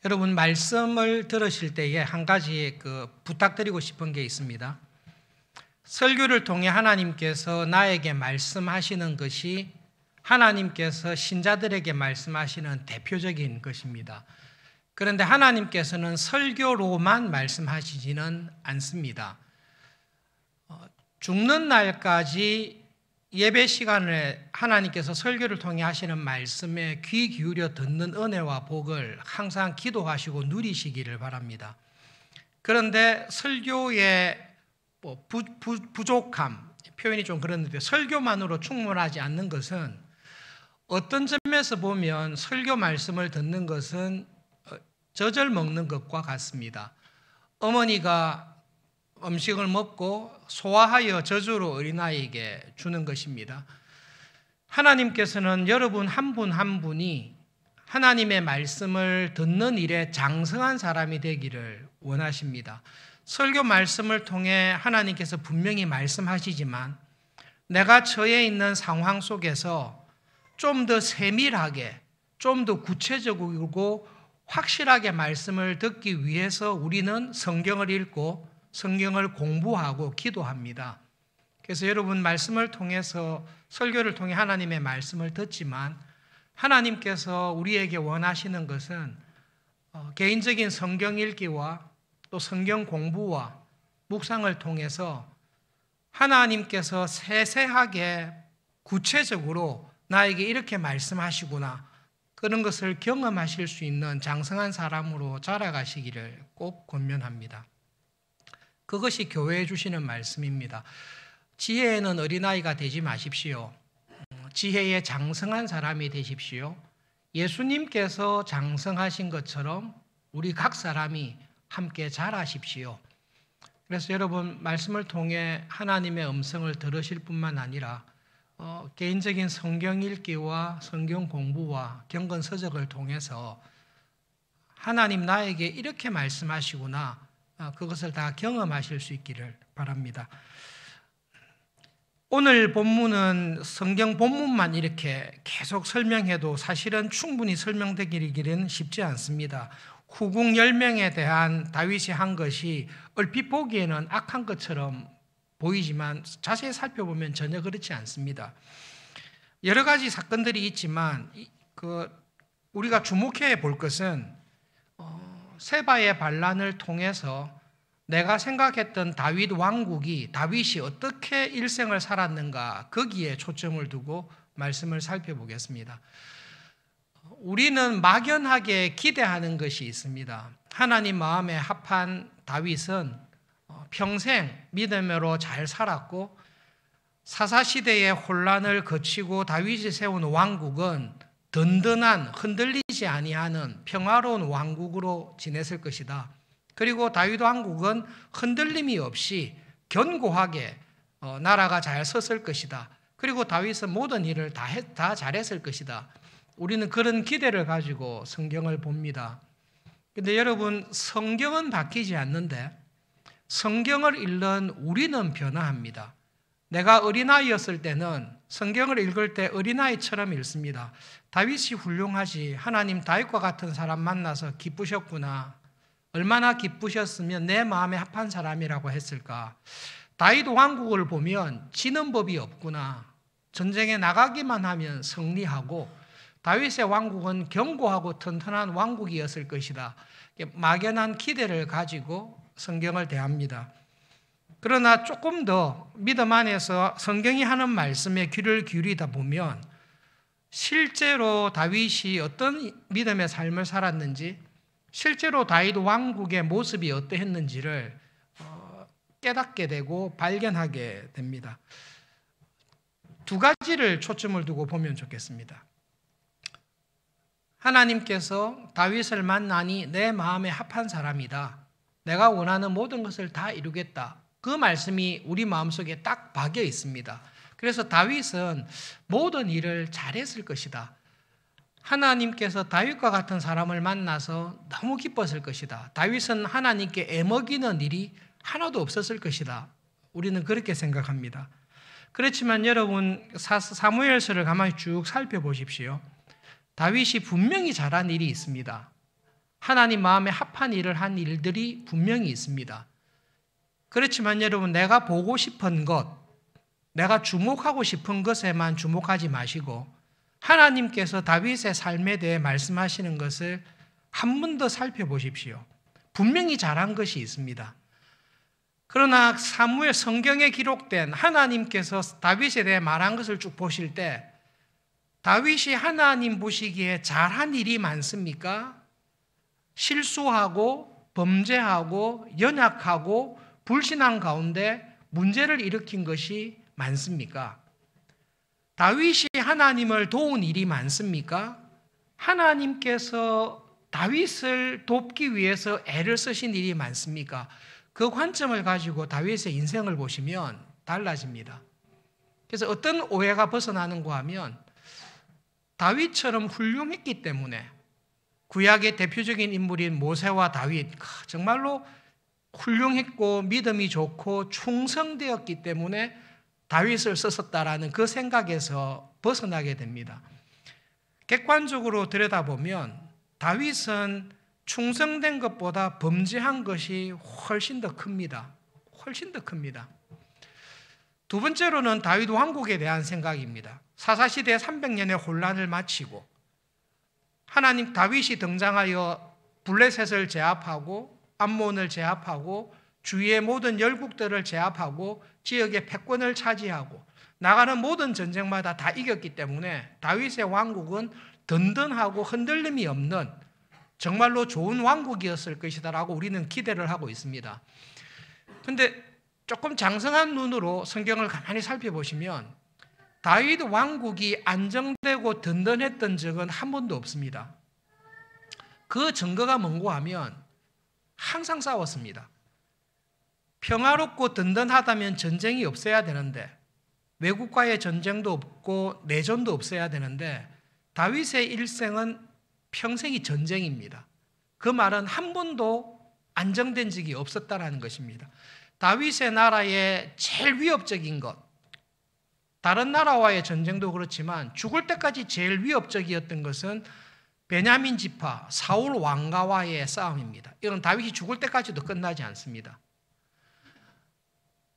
여러분 말씀을 들으실 때에 한 가지 부탁드리고 싶은 게 있습니다. 설교를 통해 하나님께서 나에게 말씀하시는 것이 하나님께서 신자들에게 말씀하시는 대표적인 것입니다. 그런데 하나님께서는 설교로만 말씀하시지는 않습니다. 죽는 날까지 예배 시간에 하나님께서 설교를 통해 하시는 말씀에 귀 기울여 듣는 은혜와 복을 항상 기도하시고 누리시기를 바랍니다. 그런데 설교의 부족함, 표현이 좀 그런데 설교만으로 충분하지 않는 것은 어떤 점에서 보면 설교 말씀을 듣는 것은 젖을 먹는 것과 같습니다. 어머니가 음식을 먹고 소화하여 저주로 어린아이에게 주는 것입니다. 하나님께서는 여러분 한 분 한 분이 하나님의 말씀을 듣는 일에 장성한 사람이 되기를 원하십니다. 설교 말씀을 통해 하나님께서 분명히 말씀하시지만 내가 처해 있는 상황 속에서 좀 더 세밀하게, 좀 더 구체적이고 확실하게 말씀을 듣기 위해서 우리는 성경을 읽고 성경을 공부하고 기도합니다. 그래서 여러분 말씀을 통해서 설교를 통해 하나님의 말씀을 듣지만 하나님께서 우리에게 원하시는 것은 개인적인 성경 읽기와 또 성경 공부와 묵상을 통해서 하나님께서 세세하게 구체적으로 나에게 이렇게 말씀하시구나 그런 것을 경험하실 수 있는 장성한 사람으로 자라가시기를 꼭 권면합니다. 그것이 교회에 주시는 말씀입니다. 지혜에는 어린아이가 되지 마십시오. 지혜에 장성한 사람이 되십시오. 예수님께서 장성하신 것처럼 우리 각 사람이 함께 자라십시오. 그래서 여러분 말씀을 통해 하나님의 음성을 들으실 뿐만 아니라 개인적인 성경 읽기와 성경 공부와 경건 서적을 통해서 하나님 나에게 이렇게 말씀하시구나 그것을 다 경험하실 수 있기를 바랍니다. 오늘 본문은 성경 본문만 이렇게 계속 설명해도 사실은 충분히 설명되기는 쉽지 않습니다. 후궁 10명에 대한 다윗이 한 것이 얼핏 보기에는 악한 것처럼 보이지만 자세히 살펴보면 전혀 그렇지 않습니다. 여러 가지 사건들이 있지만 우리가 주목해야 볼 것은 세바의 반란을 통해서 내가 생각했던 다윗 왕국이 다윗이 어떻게 일생을 살았는가 거기에 초점을 두고 말씀을 살펴보겠습니다. 우리는 막연하게 기대하는 것이 있습니다. 하나님 마음에 합한 다윗은 평생 믿음으로 잘 살았고 사사시대의 혼란을 거치고 다윗이 세운 왕국은 든든한 흔들리지 아니하는 평화로운 왕국으로 지냈을 것이다. 그리고 다윗 왕국은 흔들림이 없이 견고하게 나라가 잘 섰을 것이다. 그리고 다윗은 모든 일을 다 잘했을 것이다. 우리는 그런 기대를 가지고 성경을 봅니다. 그런데 여러분 성경은 바뀌지 않는데 성경을 읽는 우리는 변화합니다. 내가 어린아이였을 때는 성경을 읽을 때 어린아이처럼 읽습니다. 다윗이 훌륭하지. 하나님 다윗과 같은 사람 만나서 기쁘셨구나. 얼마나 기쁘셨으면 내 마음에 합한 사람이라고 했을까. 다윗 왕국을 보면 지는 법이 없구나. 전쟁에 나가기만 하면 승리하고 다윗의 왕국은 견고하고 튼튼한 왕국이었을 것이다. 막연한 기대를 가지고 성경을 대합니다. 그러나 조금 더 믿음 안에서 성경이 하는 말씀에 귀를 기울이다 보면 실제로 다윗이 어떤 믿음의 삶을 살았는지 실제로 다윗 왕국의 모습이 어떠했는지를 깨닫게 되고 발견하게 됩니다. 두 가지를 초점을 두고 보면 좋겠습니다. 하나님께서 다윗을 만나니 내 마음에 합한 사람이다. 내가 원하는 모든 것을 다 이루겠다. 그 말씀이 우리 마음속에 딱 박여 있습니다. 그래서 다윗은 모든 일을 잘했을 것이다. 하나님께서 다윗과 같은 사람을 만나서 너무 기뻤을 것이다. 다윗은 하나님께 애먹이는 일이 하나도 없었을 것이다. 우리는 그렇게 생각합니다. 그렇지만 여러분 사무엘서를 가만히 쭉 살펴보십시오. 다윗이 분명히 잘한 일이 있습니다. 하나님 마음에 합한 일을 한 일들이 분명히 있습니다. 그렇지만 여러분, 내가 보고 싶은 것, 내가 주목하고 싶은 것에만 주목하지 마시고 하나님께서 다윗의 삶에 대해 말씀하시는 것을 한 번 더 살펴보십시오. 분명히 잘한 것이 있습니다. 그러나 사무엘 성경에 기록된 하나님께서 다윗에 대해 말한 것을 쭉 보실 때 다윗이 하나님 보시기에 잘한 일이 많습니까? 실수하고 범죄하고 연약하고 불신앙 가운데 문제를 일으킨 것이 많습니까? 다윗이 하나님을 도운 일이 많습니까? 하나님께서 다윗을 돕기 위해서 애를 쓰신 일이 많습니까? 그 관점을 가지고 다윗의 인생을 보시면 달라집니다. 그래서 어떤 오해가 벗어나는가 하면 다윗처럼 훌륭했기 때문에 구약의 대표적인 인물인 모세와 다윗, 정말로 훌륭했고 믿음이 좋고 충성되었기 때문에 다윗을 썼었다라는 그 생각에서 벗어나게 됩니다. 객관적으로 들여다보면 다윗은 충성된 것보다 범죄한 것이 훨씬 더 큽니다. 훨씬 더 큽니다. 두 번째로는 다윗 왕국에 대한 생각입니다. 사사시대 300년의 혼란을 마치고 하나님 다윗이 등장하여 블레셋을 제압하고 암몬을 제압하고 주위의 모든 열국들을 제압하고 지역의 패권을 차지하고 나가는 모든 전쟁마다 다 이겼기 때문에 다윗의 왕국은 든든하고 흔들림이 없는 정말로 좋은 왕국이었을 것이다라고 우리는 기대를 하고 있습니다. 그런데 조금 장성한 눈으로 성경을 가만히 살펴보시면 다윗 왕국이 안정되고 든든했던 적은 한 번도 없습니다. 그 증거가 뭔가 하면 항상 싸웠습니다. 평화롭고 든든하다면 전쟁이 없어야 되는데 외국과의 전쟁도 없고 내전도 없어야 되는데 다윗의 일생은 평생이 전쟁입니다. 그 말은 한 번도 안정된 적이 없었다는 것입니다. 다윗의 나라의 제일 위협적인 것, 다른 나라와의 전쟁도 그렇지만 죽을 때까지 제일 위협적이었던 것은 베냐민 지파 사울 왕가와의 싸움입니다. 이건 다윗이 죽을 때까지도 끝나지 않습니다.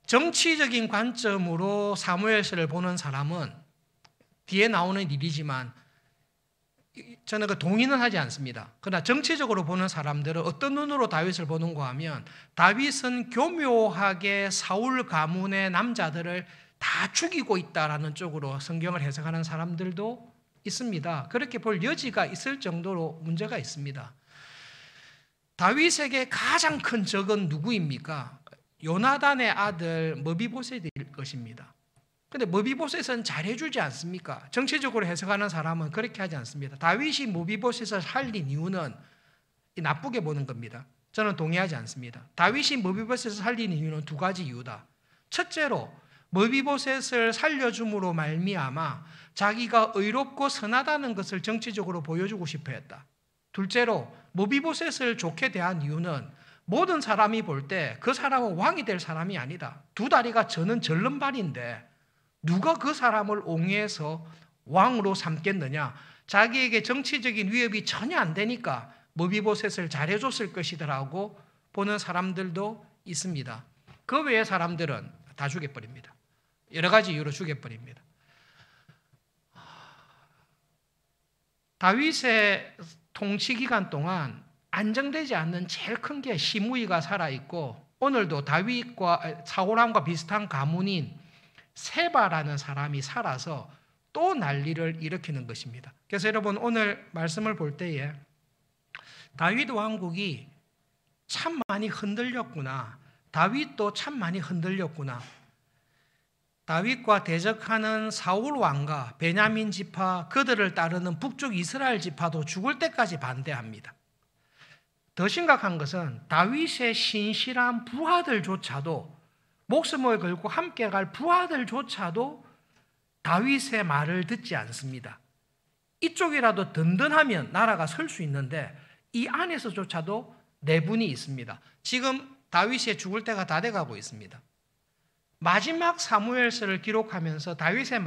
정치적인 관점으로 사무엘서를 보는 사람은 뒤에 나오는 일이지만 저는 그 동의는 하지 않습니다. 그러나 정치적으로 보는 사람들은 어떤 눈으로 다윗을 보는가 하면 다윗은 교묘하게 사울 가문의 남자들을 다 죽이고 있다라는 쪽으로 성경을 해석하는 사람들도 있습니다. 그렇게 볼 여지가 있을 정도로 문제가 있습니다. 다윗에게 가장 큰 적은 누구입니까? 요나단의 아들 머비보셋일 것입니다. 그런데 머비보셋은 잘해주지 않습니까? 정치적으로 해석하는 사람은 그렇게 하지 않습니다. 다윗이 머비보셋을 살린 이유는 나쁘게 보는 겁니다. 저는 동의하지 않습니다. 다윗이 머비보셋을 살린 이유는 두 가지 이유다. 첫째로 머비보셋을 살려줌으로 말미암아 자기가 의롭고 선하다는 것을 정치적으로 보여주고 싶어 했다. 둘째로 머비보셋을 좋게 대한 이유는 모든 사람이 볼 때 그 사람은 왕이 될 사람이 아니다. 두 다리가 저는 절름발인데 누가 그 사람을 옹해서 왕으로 삼겠느냐. 자기에게 정치적인 위협이 전혀 안 되니까 머비보셋을 잘해줬을 것이더라고 보는 사람들도 있습니다. 그 외의 사람들은 다 죽여버립니다. 여러 가지 이유로 죽여버립니다. 다윗의 통치 기간 동안 안정되지 않는 제일 큰 게 시므이가 살아있고 오늘도 다윗과 사울왕과 비슷한 가문인 세바라는 사람이 살아서 또 난리를 일으키는 것입니다. 그래서 여러분 오늘 말씀을 볼 때에 다윗 왕국이 참 많이 흔들렸구나. 다윗도 참 많이 흔들렸구나. 다윗과 대적하는 사울 왕과 베냐민 지파 그들을 따르는 북쪽 이스라엘 지파도 죽을 때까지 반대합니다. 더 심각한 것은 다윗의 신실한 부하들조차도 목숨을 걸고 함께 갈 부하들조차도 다윗의 말을 듣지 않습니다. 이쪽이라도 든든하면 나라가 설 수 있는데 이 안에서조차도 내분이 있습니다. 지금 다윗이 죽을 때가 다 돼가고 있습니다. 마지막 사무엘서를 기록하면서 다윗의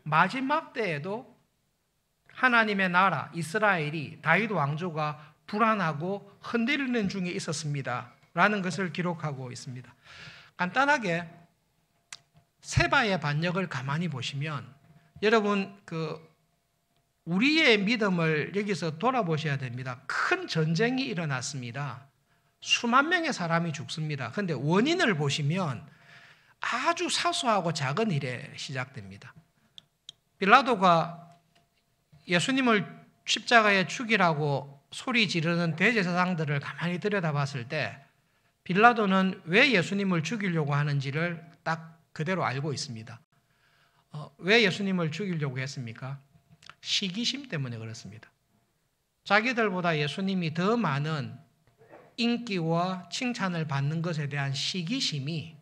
마지막 때에도 하나님의 나라 이스라엘이 다윗 왕조가 불안하고 흔들리는 중에 있었습니다. 라는 것을 기록하고 있습니다. 간단하게 세바의 반역을 가만히 보시면 여러분 우리의 믿음을 여기서 돌아보셔야 됩니다. 큰 전쟁이 일어났습니다. 수만 명의 사람이 죽습니다. 그런데 원인을 보시면 아주 사소하고 작은 일에 시작됩니다. 빌라도가 예수님을 십자가에 죽이라고 소리 지르는 대제사장들을 가만히 들여다봤을 때 빌라도는 왜 예수님을 죽이려고 하는지를 딱 그대로 알고 있습니다. 왜 예수님을 죽이려고 했습니까? 시기심 때문에 그렇습니다. 자기들보다 예수님이 더 많은 인기와 칭찬을 받는 것에 대한 시기심이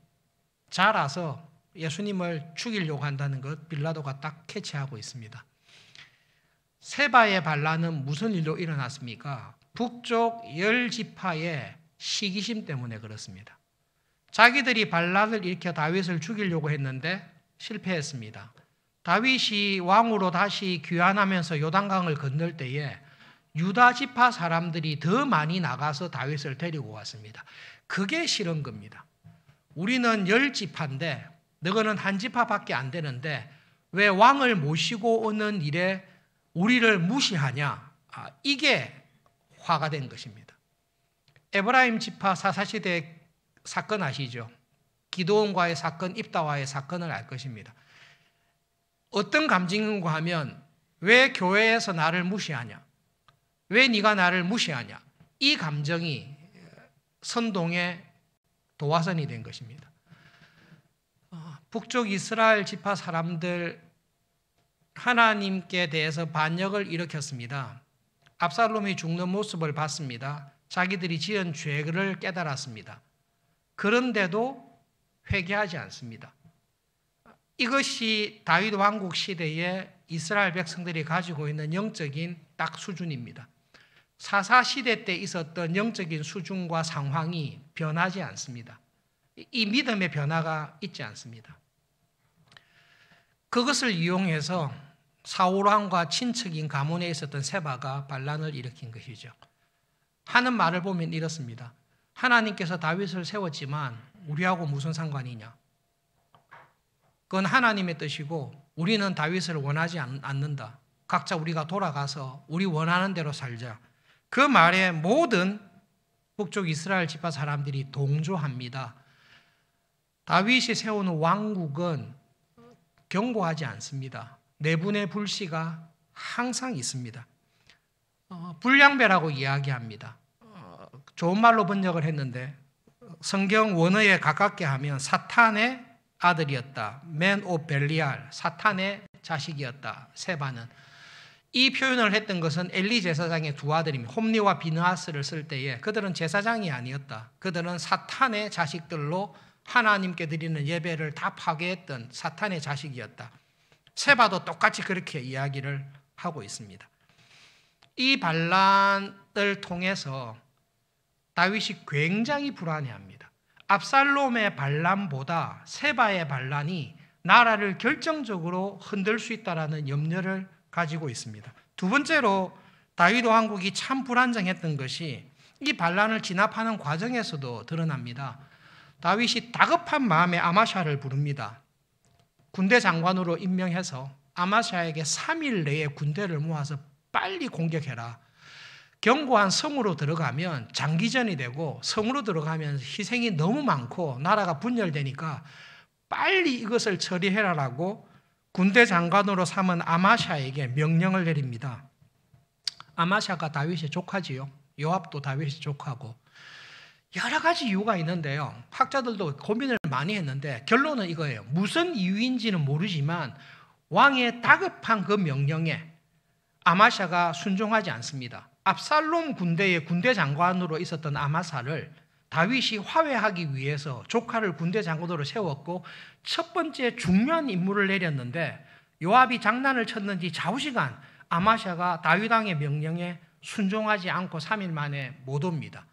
자라서 예수님을 죽이려고 한다는 것 빌라도가 딱 캐치하고 있습니다. 세바의 반란은 무슨 일로 일어났습니까? 북쪽 10지파의 시기심 때문에 그렇습니다. 자기들이 반란을 일으켜 다윗을 죽이려고 했는데 실패했습니다. 다윗이 왕으로 다시 귀환하면서 요단강을 건널 때에 유다 지파 사람들이 더 많이 나가서 다윗을 데리고 왔습니다. 그게 싫은 겁니다. 우리는 10지파인데 너희는 한 지파밖에 안 되는데 왜 왕을 모시고 오는 일에 우리를 무시하냐? 이게 화가 된 것입니다. 에브라임 지파 사사시대 사건 아시죠? 기드온과의 사건, 입다와의 사건을 알 것입니다. 어떤 감정인가 하면 왜 교회에서 나를 무시하냐? 왜 네가 나를 무시하냐? 이 감정이 선동의 도화선이 된 것입니다. 북쪽 이스라엘 지파 사람들 하나님께 대해서 반역을 일으켰습니다. 압살롬이 죽는 모습을 봤습니다. 자기들이 지은 죄를 깨달았습니다. 그런데도 회개하지 않습니다. 이것이 다윗 왕국 시대에 이스라엘 백성들이 가지고 있는 영적인 딱 수준입니다. 사사 시대 때 있었던 영적인 수준과 상황이 변하지 않습니다. 이 믿음의 변화가 있지 않습니다. 그것을 이용해서 사울왕과 친척인 가문에 있었던 세바가 반란을 일으킨 것이죠. 하는 말을 보면 이렇습니다. 하나님께서 다윗을 세웠지만 우리하고 무슨 상관이냐? 그건 하나님의 뜻이고 우리는 다윗을 원하지 않는다. 각자 우리가 돌아가서 우리 원하는 대로 살자. 그 말에 모든 북쪽 이스라엘 지파 사람들이 동조합니다. 다윗이 세우는 왕국은 견고하지 않습니다. 내분의 불씨가 항상 있습니다. 불량배라고 이야기합니다. 좋은 말로 번역을 했는데 성경 원어에 가깝게 하면 사탄의 아들이었다. 맨 오 벨리알, 사탄의 자식이었다. 세바는. 이 표현을 했던 것은 엘리 제사장의 두 아들입니다. 홈리와 비느하스를 쓸 때에 그들은 제사장이 아니었다. 그들은 사탄의 자식들로 하나님께 드리는 예배를 다 파괴했던 사탄의 자식이었다. 세바도 똑같이 그렇게 이야기를 하고 있습니다. 이 반란을 통해서 다윗이 굉장히 불안해합니다. 압살롬의 반란보다 세바의 반란이 나라를 결정적으로 흔들 수 있다는 염려를 가지고 있습니다. 두 번째로 다윗 왕국이 참 불안정했던 것이 이 반란을 진압하는 과정에서도 드러납니다. 다윗이 다급한 마음에 아마샤를 부릅니다. 군대 장관으로 임명해서 아마샤에게 3일 내에 군대를 모아서 빨리 공격해라. 견고한 성으로 들어가면 장기전이 되고 성으로 들어가면 희생이 너무 많고 나라가 분열되니까 빨리 이것을 처리해라라고 군대 장관으로 삼은 아마샤에게 명령을 내립니다. 아마샤가 다윗의 조카지요. 요압도 다윗의 조카고 여러 가지 이유가 있는데요. 학자들도 고민을 많이 했는데 결론은 이거예요. 무슨 이유인지는 모르지만 왕의 다급한 그 명령에 아마샤가 순종하지 않습니다. 압살롬 군대의 군대 장관으로 있었던 아마사를 다윗이 화해하기 위해서 조카를 군대 장관으로 세웠고 첫 번째 중요한 임무를 내렸는데 요압이 장난을 쳤는지 좌우시간 아마샤가 다윗 왕의 명령에 순종하지 않고 3일 만에 못 옵니다.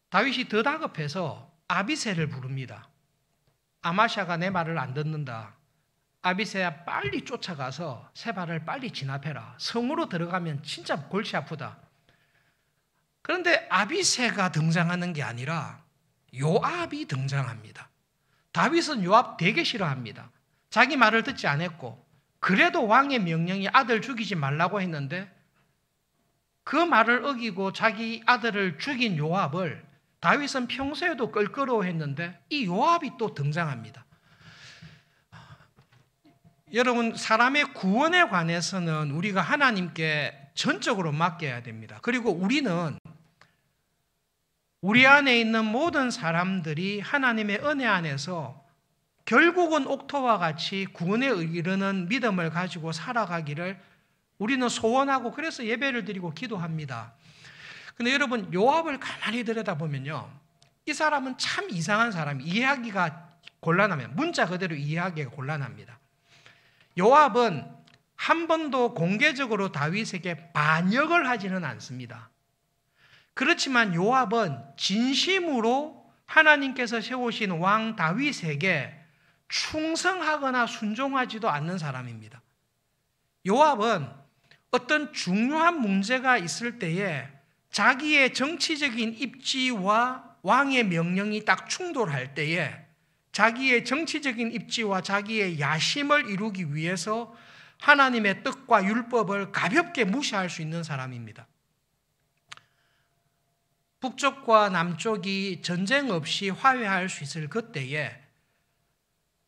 다윗이 더 다급해서 아비새를 부릅니다. 아마샤가 내 말을 안 듣는다. 아비새야 빨리 쫓아가서 세바를 빨리 진압해라. 성으로 들어가면 진짜 골치 아프다. 그런데 아비새가 등장하는 게 아니라 요압이 등장합니다. 다윗은 요압 되게 싫어합니다. 자기 말을 듣지 않았고 그래도 왕의 명령이 아들 죽이지 말라고 했는데 그 말을 어기고 자기 아들을 죽인 요압을 다윗은 평소에도 껄끄러워했는데 이 요압이 또 등장합니다. 여러분, 사람의 구원에 관해서는 우리가 하나님께 전적으로 맡겨야 됩니다. 그리고 우리는 우리 안에 있는 모든 사람들이 하나님의 은혜 안에서 결국은 옥토와 같이 구원에 이르는 믿음을 가지고 살아가기를 우리는 소원하고 그래서 예배를 드리고 기도합니다. 근데 여러분, 요압을 가만히 들여다보면요, 이 사람은 참 이상한 사람이, 이해하기가 곤란합니다. 문자 그대로 이해하기가 곤란합니다. 요압은 한 번도 공개적으로 다윗에게 반역을 하지는 않습니다. 그렇지만 요압은 진심으로 하나님께서 세우신 왕 다윗에게 충성하거나 순종하지도 않는 사람입니다. 요압은 어떤 중요한 문제가 있을 때에 자기의 정치적인 입지와 왕의 명령이 딱 충돌할 때에 자기의 정치적인 입지와 자기의 야심을 이루기 위해서 하나님의 뜻과 율법을 가볍게 무시할 수 있는 사람입니다. 북쪽과 남쪽이 전쟁 없이 화해할 수 있을 그때에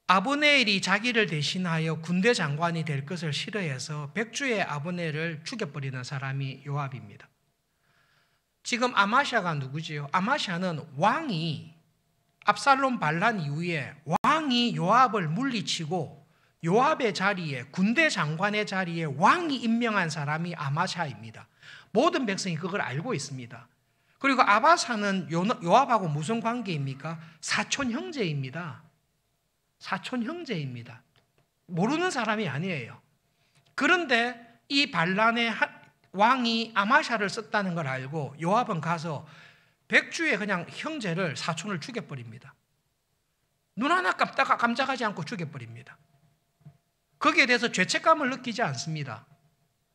아브넬이 자기를 대신하여 군대 장관이 될 것을 싫어해서 백주의 아브넬을 죽여버리는 사람이 요압입니다. 지금 아마샤가 누구지요? 아마샤는 왕이 압살롬 반란 이후에 왕이 요압을 물리치고 요압의 자리에, 군대 장관의 자리에 왕이 임명한 사람이 아마샤입니다. 모든 백성이 그걸 알고 있습니다. 그리고 아바사는 요압하고 무슨 관계입니까? 사촌 형제입니다. 사촌 형제입니다. 모르는 사람이 아니에요. 그런데 이 반란의 왕이 아마샤를 썼다는 걸 알고 요압은 가서 백주의 그냥 형제를, 사촌을 죽여버립니다. 눈 하나 깜짝하지 않고 죽여버립니다. 거기에 대해서 죄책감을 느끼지 않습니다.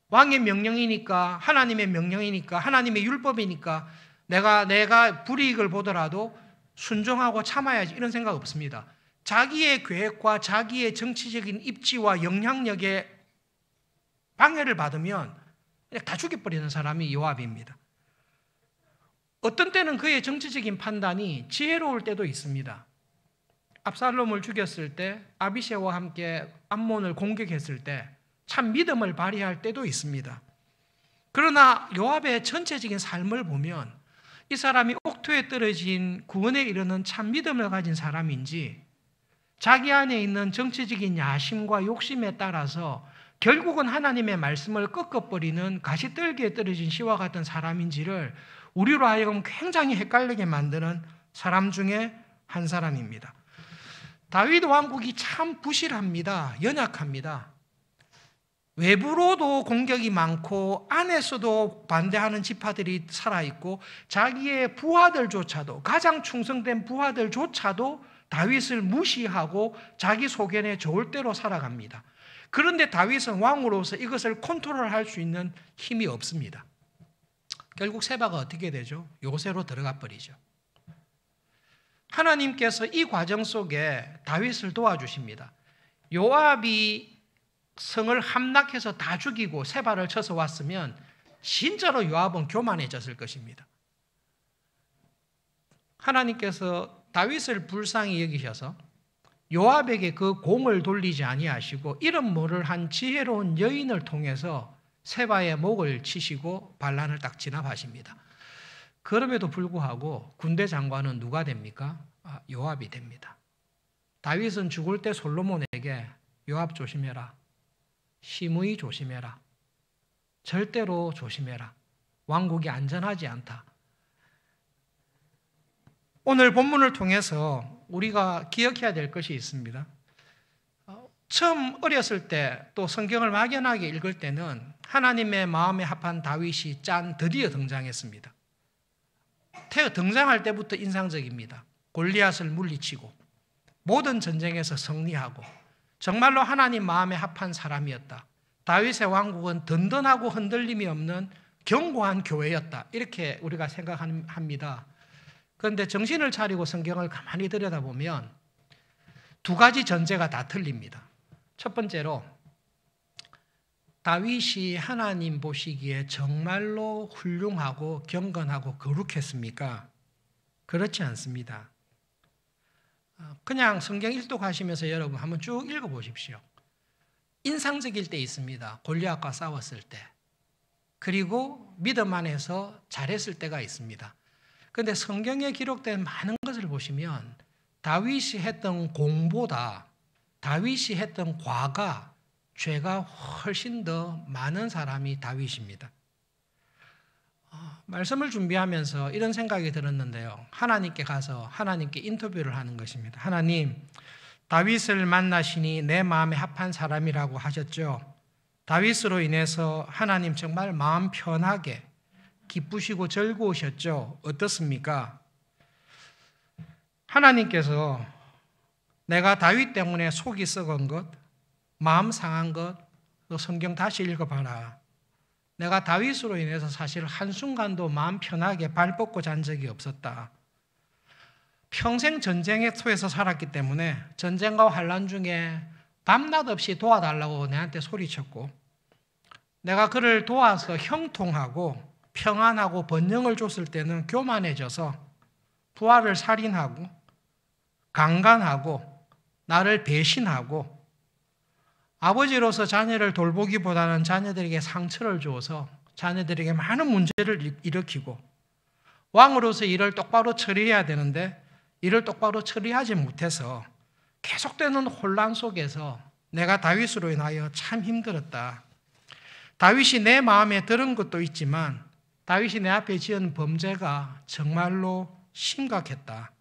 왕의 명령이니까, 하나님의 명령이니까, 하나님의 율법이니까 내가 불이익을 보더라도 순종하고 참아야지, 이런 생각 없습니다. 자기의 계획과 자기의 정치적인 입지와 영향력에 방해를 받으면 그냥 다 죽여버리는 사람이 요압입니다. 어떤 때는 그의 정치적인 판단이 지혜로울 때도 있습니다. 압살롬을 죽였을 때, 아비새와 함께 암몬을 공격했을 때 참 믿음을 발휘할 때도 있습니다. 그러나 요압의 전체적인 삶을 보면 이 사람이 옥토에 떨어진 구원에 이르는 참 믿음을 가진 사람인지 자기 안에 있는 정치적인 야심과 욕심에 따라서 결국은 하나님의 말씀을 꺾어버리는 가시떨기에 떨어진 시와 같은 사람인지를 우리로 하여금 굉장히 헷갈리게 만드는 사람 중에 한 사람입니다. 다윗 왕국이 참 부실합니다. 연약합니다. 외부로도 공격이 많고 안에서도 반대하는 지파들이 살아있고 자기의 부하들조차도, 가장 충성된 부하들조차도 다윗을 무시하고 자기 소견에 좋을 대로 살아갑니다. 그런데 다윗은 왕으로서 이것을 컨트롤할 수 있는 힘이 없습니다. 결국 세바가 어떻게 되죠? 요새로 들어가 버리죠. 하나님께서 이 과정 속에 다윗을 도와주십니다. 요압이 성을 함락해서 다 죽이고 세바를 쳐서 왔으면 진짜로 요압은 교만해졌을 것입니다. 하나님께서 다윗을 불쌍히 여기셔서 요압에게 그 공을 돌리지 아니하시고 이름 모를 한 지혜로운 여인을 통해서 세바의 목을 치시고 반란을 딱 진압하십니다. 그럼에도 불구하고 군대 장관은 누가 됩니까? 요압이 됩니다. 다윗은 죽을 때 솔로몬에게 요압 조심해라. 심의 조심해라. 절대로 조심해라. 왕국이 안전하지 않다. 오늘 본문을 통해서 우리가 기억해야 될 것이 있습니다. 처음 어렸을 때 또 성경을 막연하게 읽을 때는 하나님의 마음에 합한 다윗이 드디어 등장했습니다. 등장할 때부터 인상적입니다. 골리앗을 물리치고 모든 전쟁에서 승리하고 정말로 하나님 마음에 합한 사람이었다. 다윗의 왕국은 든든하고 흔들림이 없는 견고한 교회였다. 이렇게 우리가 생각합니다. 그런데 정신을 차리고 성경을 가만히 들여다보면 두 가지 전제가 다 틀립니다. 첫 번째로 다윗이 하나님 보시기에 정말로 훌륭하고 경건하고 거룩했습니까? 그렇지 않습니다. 그냥 성경 일독하시면서 여러분 한번 쭉 읽어보십시오. 인상적일 때 있습니다. 골리앗과 싸웠을 때. 그리고 믿음 안에서 잘했을 때가 있습니다. 그런데 성경에 기록된 많은 것을 보시면 다윗이 했던 공보다 다윗이 했던 과가 죄가 훨씬 더 많은 사람이 다윗입니다. 말씀을 준비하면서 이런 생각이 들었는데요. 하나님께 가서 하나님께 인터뷰를 하는 것입니다. 하나님, 다윗을 만나시니 내 마음에 합한 사람이라고 하셨죠. 다윗으로 인해서 하나님 정말 마음 편하게 기쁘시고 즐거우셨죠. 어떻습니까? 하나님께서 내가 다윗 때문에 속이 썩은 것, 마음 상한 것, 성경 다시 읽어봐라. 내가 다윗으로 인해서 사실 한순간도 마음 편하게 발 뻗고 잔 적이 없었다. 평생 전쟁의 토에서 살았기 때문에 전쟁과 환난 중에 밤낮 없이 도와달라고 내한테 소리쳤고, 내가 그를 도와서 형통하고 평안하고 번영을 줬을 때는 교만해져서 부하를 살인하고 강간하고 나를 배신하고 아버지로서 자녀를 돌보기보다는 자녀들에게 상처를 주어서 자녀들에게 많은 문제를 일으키고, 왕으로서 일을 똑바로 처리해야 되는데 일을 똑바로 처리하지 못해서 계속되는 혼란 속에서 내가 다윗으로 인하여 참 힘들었다. 다윗이 내 마음에 들은 것도 있지만 다윗이 내 앞에 지은 범죄가 정말로 심각했다.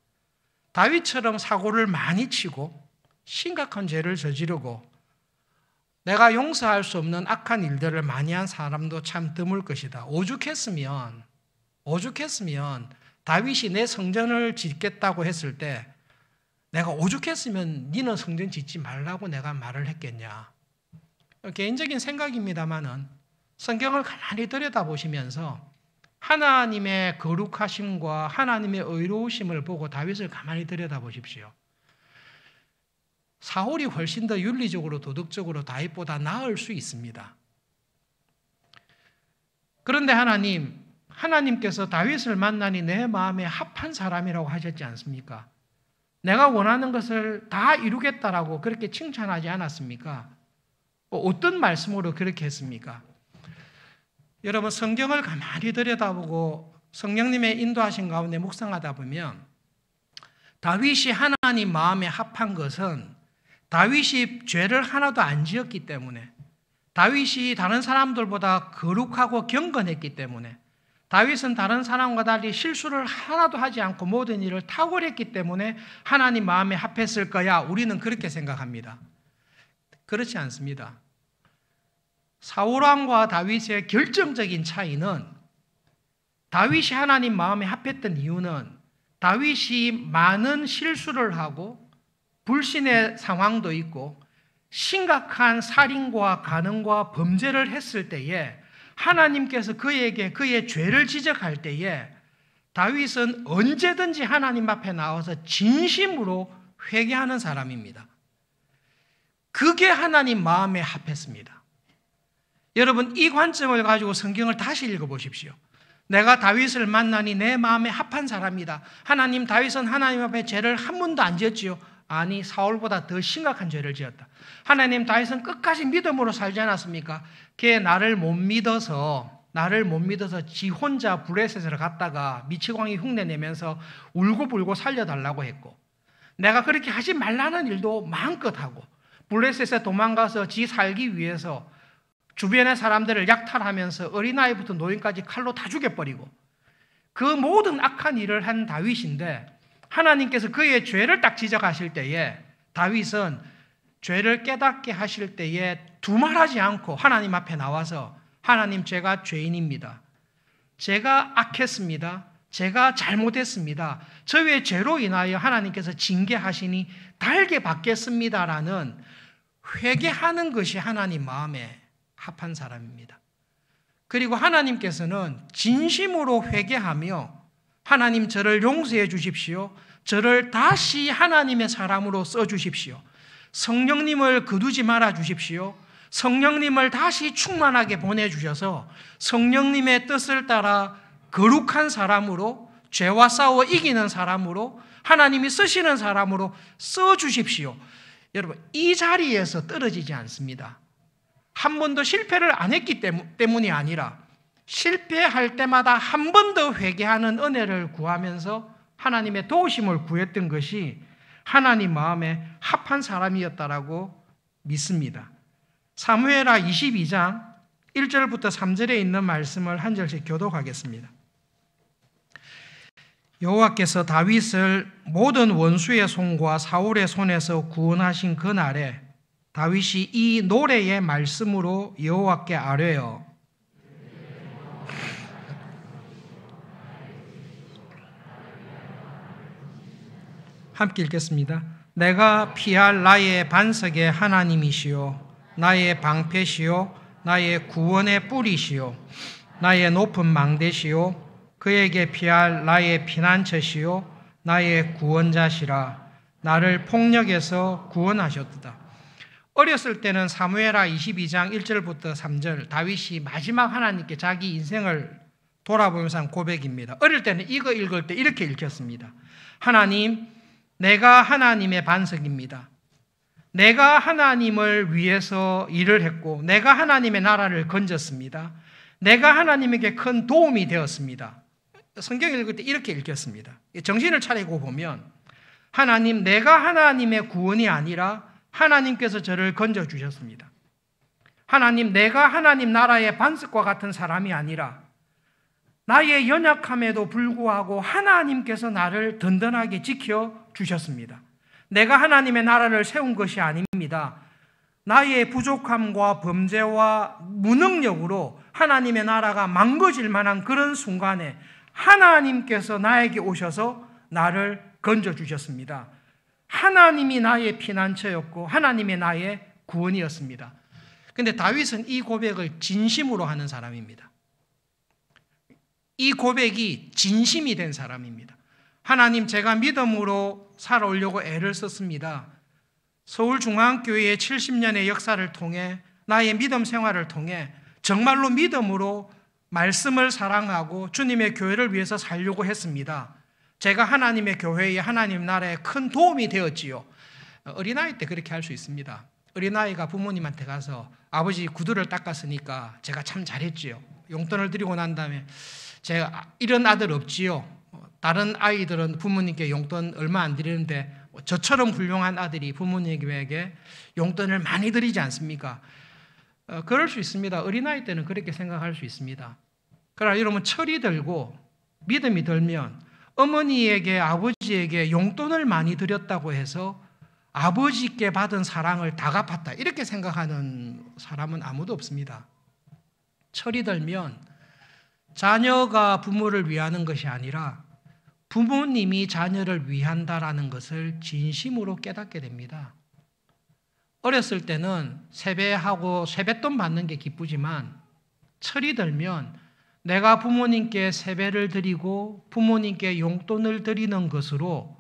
다윗처럼 사고를 많이 치고 심각한 죄를 저지르고 내가 용서할 수 없는 악한 일들을 많이 한 사람도 참 드물 것이다. 오죽했으면 다윗이 내 성전을 짓겠다고 했을 때 내가 오죽했으면 니는 성전 짓지 말라고 내가 말을 했겠냐. 개인적인 생각입니다마는 성경을 가만히 들여다보시면서 하나님의 거룩하심과 하나님의 의로우심을 보고 다윗을 가만히 들여다보십시오. 사울이 훨씬 더 윤리적으로 도덕적으로 다윗보다 나을 수 있습니다. 그런데 하나님께서 다윗을 만나니 내 마음에 합한 사람이라고 하셨지 않습니까? 내가 원하는 것을 다 이루겠다라고 그렇게 칭찬하지 않았습니까? 어떤 말씀으로 그렇게 했습니까? 여러분, 성경을 가만히 들여다보고 성령님의 인도하신 가운데 묵상하다 보면 다윗이 하나님 마음에 합한 것은 다윗이 죄를 하나도 안 지었기 때문에, 다윗이 다른 사람들보다 거룩하고 경건했기 때문에, 다윗은 다른 사람과 달리 실수를 하나도 하지 않고 모든 일을 탁월했기 때문에 하나님 마음에 합했을 거야. 우리는 그렇게 생각합니다. 그렇지 않습니다. 사울왕과 다윗의 결정적인 차이는, 다윗이 하나님 마음에 합했던 이유는 다윗이 많은 실수를 하고 불신의 상황도 있고 심각한 살인과 간음과 범죄를 했을 때에 하나님께서 그에게 그의 죄를 지적할 때에 다윗은 언제든지 하나님 앞에 나와서 진심으로 회개하는 사람입니다. 그게 하나님 마음에 합했습니다. 여러분, 이 관점을 가지고 성경을 다시 읽어보십시오. 내가 다윗을 만나니 내 마음에 합한 사람이다. 하나님, 다윗은 하나님 앞에 죄를 한 번도 안 지었지요? 아니, 사울보다 더 심각한 죄를 지었다. 하나님, 다윗은 끝까지 믿음으로 살지 않았습니까? 걔 나를 못 믿어서 지 혼자 블레셋을 갔다가 미치광이 흉내내면서 울고불고 살려달라고 했고, 내가 그렇게 하지 말라는 일도 마음껏 하고, 블레셋에 도망가서 지 살기 위해서 주변의 사람들을 약탈하면서 어린아이부터 노인까지 칼로 다 죽여버리고, 그 모든 악한 일을 한 다윗인데 하나님께서 그의 죄를 딱 지적하실 때에 다윗은 죄를 깨닫게 하실 때에 두말하지 않고 하나님 앞에 나와서, 하나님, 제가 죄인입니다. 제가 악했습니다. 제가 잘못했습니다. 저의 죄로 인하여 하나님께서 징계하시니 달게 받겠습니다라는 회개하는 것이 하나님 마음에 합한 사람입니다. 그리고 하나님께서는 진심으로 회개하며 하나님 저를 용서해 주십시오. 저를 다시 하나님의 사람으로 써주십시오. 성령님을 거두지 말아 주십시오. 성령님을 다시 충만하게 보내주셔서 성령님의 뜻을 따라 거룩한 사람으로, 죄와 싸워 이기는 사람으로, 하나님이 쓰시는 사람으로 써주십시오. 여러분, 이 자리에서 떨어지지 않습니다. 한 번도 실패를 안 했기 때문이 아니라 실패할 때마다 한 번 더 회개하는 은혜를 구하면서 하나님의 도우심을 구했던 것이 하나님 마음에 합한 사람이었다라고 믿습니다. 사무엘하 22장 1절부터 3절에 있는 말씀을 한 절씩 교독하겠습니다. 여호와께서 다윗을 모든 원수의 손과 사울의 손에서 구원하신 그날에 다윗이 이 노래의 말씀으로 여호와께 아뢰어 함께 읽겠습니다. 내가 피할 나의 반석의 하나님이시요 나의 방패시요 나의 구원의 뿌리시요 나의 높은 망대시요 그에게 피할 나의 피난처시요 나의 구원자시라. 나를 폭력에서 구원하셨도다. 어렸을 때는 사무엘하 22장 1절부터 3절 다윗이 마지막 하나님께 자기 인생을 돌아보면서 한 고백입니다. 어릴 때는 이거 읽을 때 이렇게 읽혔습니다. 하나님, 내가 하나님의 반석입니다. 내가 하나님을 위해서 일을 했고 내가 하나님의 나라를 건졌습니다. 내가 하나님에게 큰 도움이 되었습니다. 성경 읽을 때 이렇게 읽혔습니다. 정신을 차리고 보면 하나님, 내가 하나님의 구원이 아니라 하나님께서 저를 건져주셨습니다. 하나님, 내가 하나님 나라의 반석과 같은 사람이 아니라 나의 연약함에도 불구하고 하나님께서 나를 든든하게 지켜주셨습니다. 내가 하나님의 나라를 세운 것이 아닙니다. 나의 부족함과 범죄와 무능력으로 하나님의 나라가 망가질 만한 그런 순간에 하나님께서 나에게 오셔서 나를 건져주셨습니다. 하나님이 나의 피난처였고 하나님의 나의 구원이었습니다. 그런데 다윗은 이 고백을 진심으로 하는 사람입니다. 이 고백이 진심이 된 사람입니다. 하나님, 제가 믿음으로 살아오려고 애를 썼습니다. 서울중앙교회의 70년의 역사를 통해 나의 믿음 생활을 통해 정말로 믿음으로 말씀을 사랑하고 주님의 교회를 위해서 살려고 했습니다. 제가 하나님의 교회에 하나님 나라에 큰 도움이 되었지요. 어린아이 때 그렇게 할 수 있습니다. 어린아이가 부모님한테 가서 아버지 구두를 닦았으니까 제가 참 잘했지요. 용돈을 드리고 난 다음에 제가 이런 아들 없지요. 다른 아이들은 부모님께 용돈 얼마 안 드리는데 저처럼 훌륭한 아들이 부모님에게 용돈을 많이 드리지 않습니까? 그럴 수 있습니다. 어린아이 때는 그렇게 생각할 수 있습니다. 그러나 여러분, 철이 들고 믿음이 들면 어머니에게 아버지에게 용돈을 많이 드렸다고 해서 아버지께 받은 사랑을 다 갚았다 이렇게 생각하는 사람은 아무도 없습니다. 철이 들면 자녀가 부모를 위하는 것이 아니라 부모님이 자녀를 위한다라는 것을 진심으로 깨닫게 됩니다. 어렸을 때는 세배하고 세뱃돈 받는 게 기쁘지만 철이 들면 내가 부모님께 세배를 드리고 부모님께 용돈을 드리는 것으로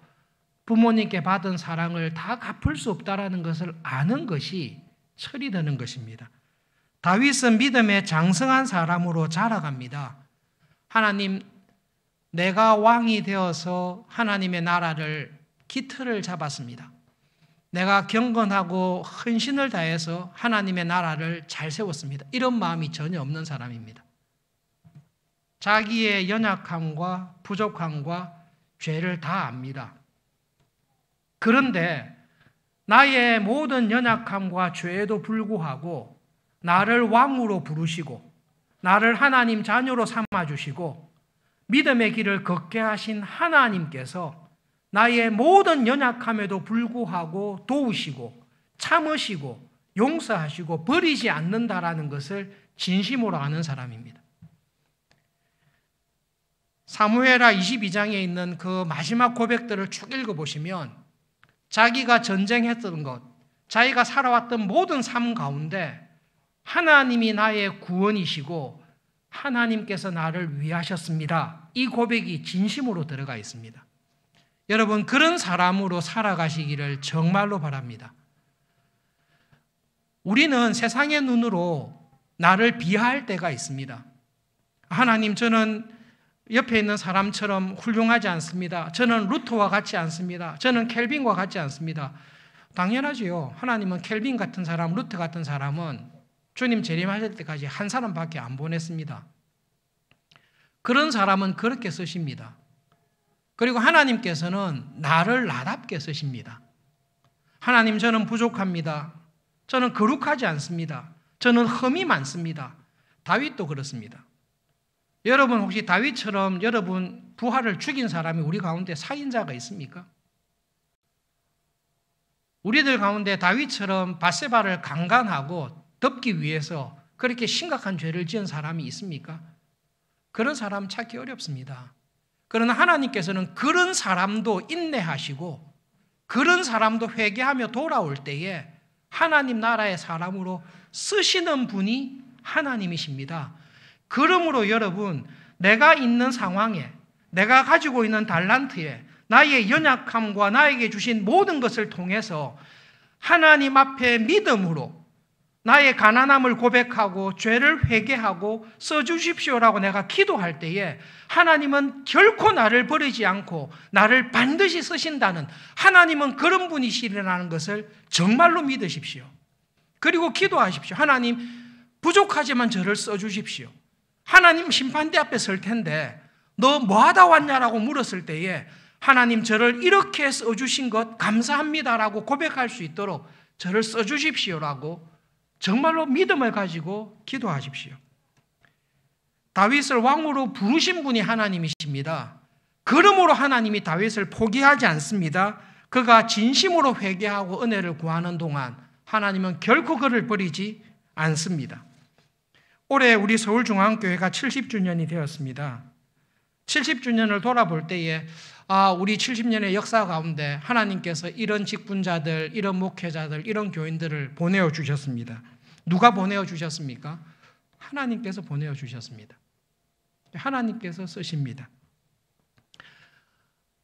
부모님께 받은 사랑을 다 갚을 수 없다라는 것을 아는 것이 철이 드는 것입니다. 다윗은 믿음의 장성한 사람으로 자라갑니다. 하나님, 내가 왕이 되어서 하나님의 나라를 기틀을 잡았습니다. 내가 경건하고 헌신을 다해서 하나님의 나라를 잘 세웠습니다. 이런 마음이 전혀 없는 사람입니다. 자기의 연약함과 부족함과 죄를 다 압니다. 그런데 나의 모든 연약함과 죄에도 불구하고 나를 왕으로 부르시고 나를 하나님 자녀로 삼아주시고 믿음의 길을 걷게 하신 하나님께서 나의 모든 연약함에도 불구하고 도우시고 참으시고 용서하시고 버리지 않는다라는 것을 진심으로 아는 사람입니다. 사무엘하 22장에 있는 그 마지막 고백들을 쭉 읽어보시면 자기가 전쟁했던 것, 자기가 살아왔던 모든 삶 가운데 하나님이 나의 구원이시고 하나님께서 나를 위하셨습니다. 이 고백이 진심으로 들어가 있습니다. 여러분, 그런 사람으로 살아가시기를 정말로 바랍니다. 우리는 세상의 눈으로 나를 비하할 때가 있습니다. 하나님, 저는 옆에 있는 사람처럼 훌륭하지 않습니다. 저는 루터와 같지 않습니다. 저는 켈빈과 같지 않습니다. 당연하지요. 하나님은 켈빈 같은 사람, 루터 같은 사람은 주님 재림하실 때까지 한 사람밖에 안 보냈습니다. 그런 사람은 그렇게 쓰십니다. 그리고 하나님께서는 나를 나답게 쓰십니다. 하나님, 저는 부족합니다. 저는 거룩하지 않습니다. 저는 흠이 많습니다. 다윗도 그렇습니다. 여러분, 혹시 다윗처럼 여러분 부하를 죽인 사람이 우리 가운데 살인자가 있습니까? 우리들 가운데 다윗처럼 밧세바를 강간하고 덮기 위해서 그렇게 심각한 죄를 지은 사람이 있습니까? 그런 사람 찾기 어렵습니다. 그러나 하나님께서는 그런 사람도 인내하시고 그런 사람도 회개하며 돌아올 때에 하나님 나라의 사람으로 쓰시는 분이 하나님이십니다. 그러므로 여러분, 내가 있는 상황에, 내가 가지고 있는 달란트에, 나의 연약함과 나에게 주신 모든 것을 통해서 하나님 앞에 믿음으로 나의 가난함을 고백하고 죄를 회개하고 써주십시오라고 내가 기도할 때에 하나님은 결코 나를 버리지 않고 나를 반드시 쓰신다는, 하나님은 그런 분이시라는 것을 정말로 믿으십시오. 그리고 기도하십시오. 하나님, 부족하지만 저를 써주십시오. 하나님 심판대 앞에 설 텐데 너 뭐하다 왔냐라고 물었을 때에 하나님, 저를 이렇게 써주신 것 감사합니다라고 고백할 수 있도록 저를 써주십시오라고 정말로 믿음을 가지고 기도하십시오. 다윗을 왕으로 부르신 분이 하나님이십니다. 그러므로 하나님이 다윗을 포기하지 않습니다. 그가 진심으로 회개하고 은혜를 구하는 동안 하나님은 결코 그를 버리지 않습니다. 올해 우리 서울중앙교회가 70주년이 되었습니다. 70주년을 돌아볼 때에 우리 70년의 역사 가운데 하나님께서 이런 직분자들, 이런 목회자들, 이런 교인들을 보내어 주셨습니다. 누가 보내어 주셨습니까? 하나님께서 보내어 주셨습니다. 하나님께서 쓰십니다.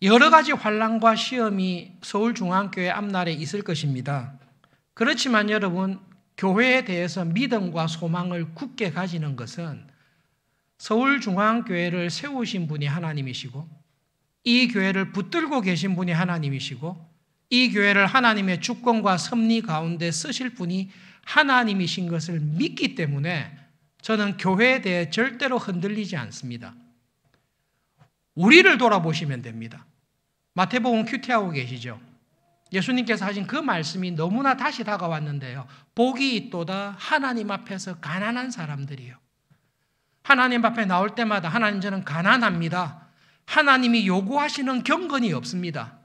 여러 가지 환난과 시험이 서울중앙교회 앞날에 있을 것입니다. 그렇지만 여러분, 교회에 대해서 믿음과 소망을 굳게 가지는 것은 서울중앙교회를 세우신 분이 하나님이시고 이 교회를 붙들고 계신 분이 하나님이시고 이 교회를 하나님의 주권과 섭리 가운데 쓰실 분이 하나님이신 것을 믿기 때문에 저는 교회에 대해 절대로 흔들리지 않습니다. 우리를 돌아보시면 됩니다. 마태복음 큐티하고 계시죠? 예수님께서 하신 그 말씀이 너무나 다시 다가왔는데요. 복이 있도다 하나님 앞에서 가난한 사람들이요. 하나님 앞에 나올 때마다 하나님, 저는 가난합니다. 하나님이 요구하시는 경건이 없습니다.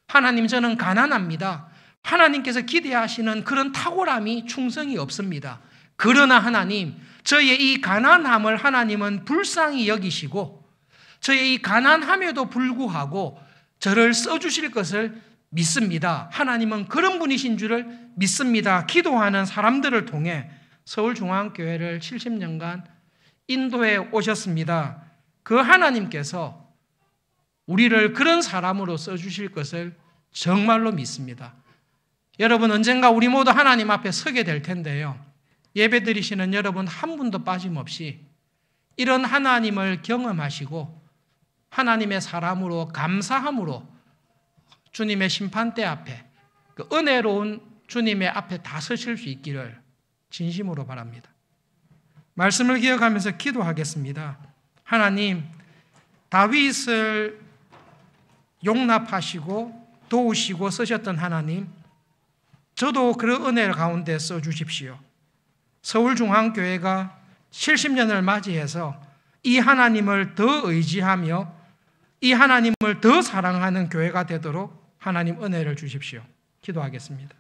하나님, 저는 가난합니다. 하나님께서 기대하시는 그런 탁월함이, 충성이 없습니다. 그러나 하나님, 저의 이 가난함을 하나님은 불쌍히 여기시고 저의 이 가난함에도 불구하고 저를 써주실 것을 믿습니다. 하나님은 그런 분이신 줄을 믿습니다. 기도하는 사람들을 통해 서울중앙교회를 70년간 인도해 오셨습니다. 그 하나님께서 우리를 그런 사람으로 써주실 것을 정말로 믿습니다. 여러분, 언젠가 우리 모두 하나님 앞에 서게 될 텐데요. 예배 드리시는 여러분 한 분도 빠짐없이 이런 하나님을 경험하시고 하나님의 사람으로 감사함으로 주님의 심판대 앞에, 그 은혜로운 주님의 앞에 다 서실 수 있기를 진심으로 바랍니다. 말씀을 기억하면서 기도하겠습니다. 하나님, 다윗을 용납하시고 도우시고 쓰셨던 하나님, 저도 그 은혜 가운데 써주십시오. 서울중앙교회가 70년을 맞이해서 이 하나님을 더 의지하며 이 하나님을 더 사랑하는 교회가 되도록 하나님 은혜를 주십시오. 기도하겠습니다.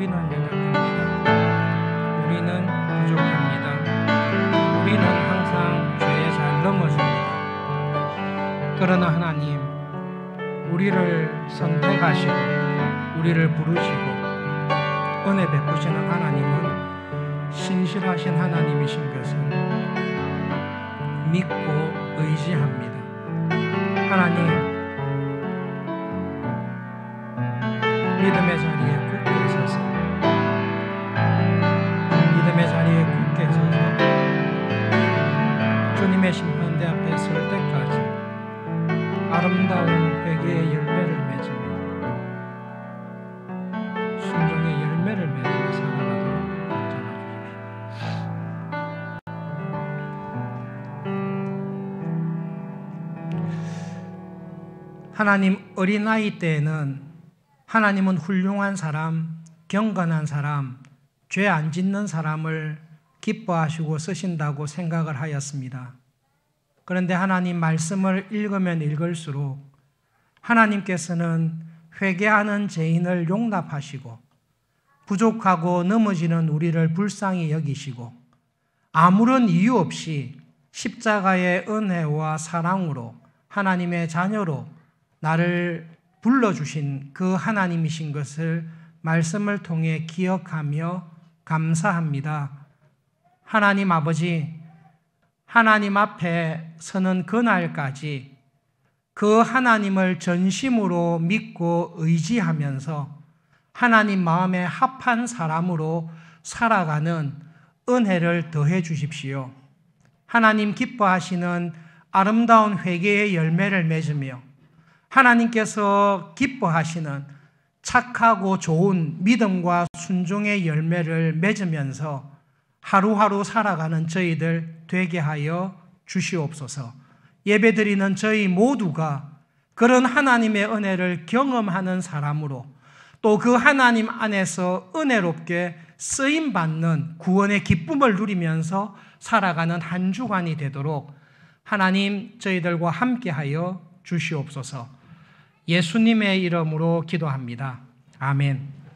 우리는 연약합니다. 우리는 부족합니다. 우리는 항상 죄에 잘 넘어집니다. 그러나 하나님, 우리를 선택하시고 우리를 부르시고 은혜 베푸시는 하나님은 신실하신 하나님이신 것을 믿고 의지합니다. 하나님, 믿음의 자리에 굳게 서서 믿음의 자리에 굳게 서서 주님의 심판대 앞에 설 때까지 아름다운 회개의 열매를 맺으며 순종의 열매를 맺으며 살아가도록 인정해 주십시오. 하나님, 어린아이 때에는 하나님은 훌륭한 사람, 경건한 사람, 죄 안 짓는 사람을 기뻐하시고 쓰신다고 생각을 하였습니다. 그런데 하나님 말씀을 읽으면 읽을수록 하나님께서는 회개하는 죄인을 용납하시고 부족하고 넘어지는 우리를 불쌍히 여기시고 아무런 이유 없이 십자가의 은혜와 사랑으로 하나님의 자녀로 나를 불러주신 그 하나님이신 것을 말씀을 통해 기억하며 감사합니다. 하나님 아버지, 하나님 앞에 서는 그날까지 그 하나님을 전심으로 믿고 의지하면서 하나님 마음에 합한 사람으로 살아가는 은혜를 더해 주십시오. 하나님 기뻐하시는 아름다운 회개의 열매를 맺으며 하나님께서 기뻐하시는 착하고 좋은 믿음과 순종의 열매를 맺으면서 하루하루 살아가는 저희들 되게 하여 주시옵소서. 예배드리는 저희 모두가 그런 하나님의 은혜를 경험하는 사람으로 또 그 하나님 안에서 은혜롭게 쓰임받는 구원의 기쁨을 누리면서 살아가는 한 주간이 되도록 하나님 저희들과 함께하여 주시옵소서. 예수님의 이름으로 기도합니다. 아멘.